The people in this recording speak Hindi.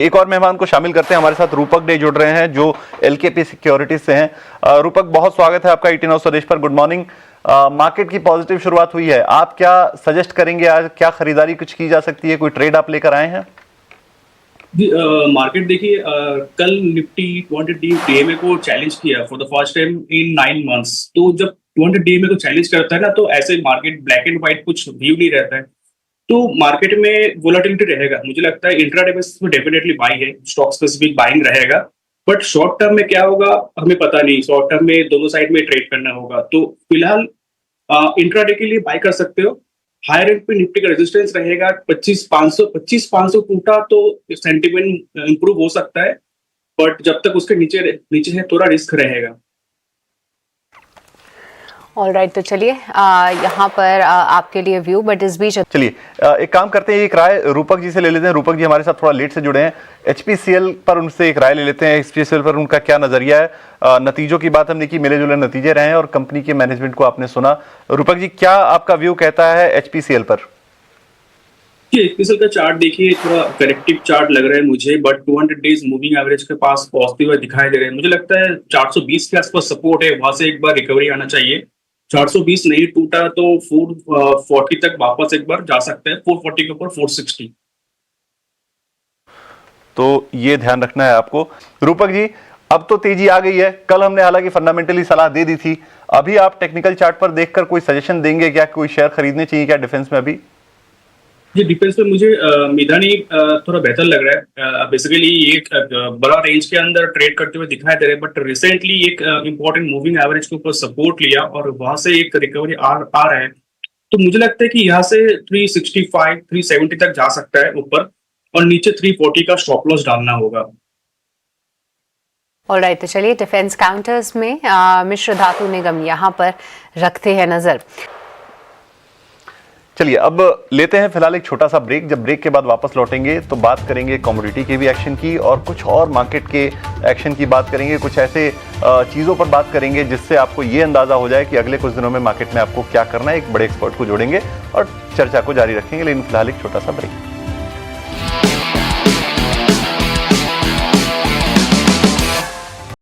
एक और मेहमान को शामिल करते हैं, हमारे साथ रूपक डे जुड़ रहे हैं जो एलकेपी सिक्योरिटीज से हैं। रूपक, बहुत स्वागत है आपका 18 स्वदेश पर। Good morning. मार्केट की पॉजिटिव शुरुआत हुई है, आप क्या सजेस्ट करेंगे? आज क्या खरीदारी कुछ की जा सकती है? कोई ट्रेड आप लेकर आए हैं? मार्केट देखिए, कल निफ्टी 200 डीएमए को चैलेंज किया for the first time in 9 months. तो जब 200 डीएमए को चैलेंज करता है ना, तो ऐसे मार्केट ब्लैक एंड व्हाइट कुछ व्यू नहीं रहता है। तो मार्केट में वोलेटिलिटी रहेगा। मुझे लगता है इंट्राडे बेसिस में डेफिनेटली बाई है, स्टॉक स्पेसिफिक बाइंग रहेगा। बट शॉर्ट टर्म में क्या होगा हमें पता नहीं। शॉर्ट टर्म में दोनों साइड में ट्रेड करना होगा। तो फिलहाल इंट्राडे के लिए बाय कर सकते हो। हायर रेट पे निफ्टी का रेजिस्टेंस रहेगा 25,500 टूटा तो सेंटिमेंट इंप्रूव हो सकता है। बट जब तक उसके नीचे नीचे है थोड़ा रिस्क रहेगा। ऑलराइट, तो चलिए यहाँ पर आपके लिए व्यू, बट इस बीच चलिए एक काम करते हैं, एक राय रूपक जी से ले लेते हैं। रूपक जी हमारे साथ थोड़ा लेट से जुड़े हैं। एचपीसीएल पर उनसे एक राय ले लेते हैं। एचपीसीएल पर उनका क्या नजरिया है? नतीजों की बात हमने की, मिले जुले नतीजे रहे हैं और कंपनी के मैनेजमेंट को आपने सुना। रूपक जी, क्या आपका व्यू कहता है एचपीसीएल पर? एचपीसीएल का चार्ट देखिए, थोड़ा करेक्टिव चार्ट लग रहा है मुझे। बट 200 डेज मूविंग एवरेज के पास पहुंचते हुए दिखाई दे रहे हैं। मुझे लगता है 420 के आसपास सपोर्ट है, वहां से एक बार रिकवरी आना चाहिए। 420 नहीं टूटा तो 440 तक वापस एक बार जा सकते हैं। 440 के ऊपर 460। तो ये ध्यान रखना है आपको। रूपक जी, अब तो तेजी आ गई है। कल हमने हालांकि फंडामेंटली सलाह दे दी थी, अभी आप टेक्निकल चार्ट पर देखकर कोई सजेशन देंगे क्या? कोई शेयर खरीदने चाहिए क्या डिफेंस में अभी? ये डिफेंस में मुझे मिधानी थोड़ा बेहतर लग रहा है। बेसिकली एक बड़ा रेंज के अंदर ट्रेड करते हुए दिखाई दे रहे हैं। बट रिसेंटली एक इंपॉर्टेंट मूविंग एवरेज के ऊपर सपोर्ट लिया और वहां से एक रिकवरी आ रहा है। तो मुझे लगता है कि यहाँ से 365 370 तक जा सकता है ऊपर, और नीचे 340 का स्टॉप लॉस डालना होगा। ऑलराइट, तो चलिए डिफेंस काउंटर्स में मिश्र धातु निगम यहाँ पर रखते हैं नजर। चलिए अब लेते हैं फिलहाल एक छोटा सा ब्रेक। जब ब्रेक के बाद वापस लौटेंगे तो बात करेंगे कमोडिटी के भी एक्शन की और कुछ और मार्केट के एक्शन की बात करेंगे। कुछ ऐसे चीज़ों पर बात करेंगे जिससे आपको ये अंदाज़ा हो जाए कि अगले कुछ दिनों में मार्केट में आपको क्या करना है। एक बड़े एक्सपर्ट को जोड़ेंगे और चर्चा को जारी रखेंगे, लेकिन फिलहाल एक छोटा सा ब्रेक।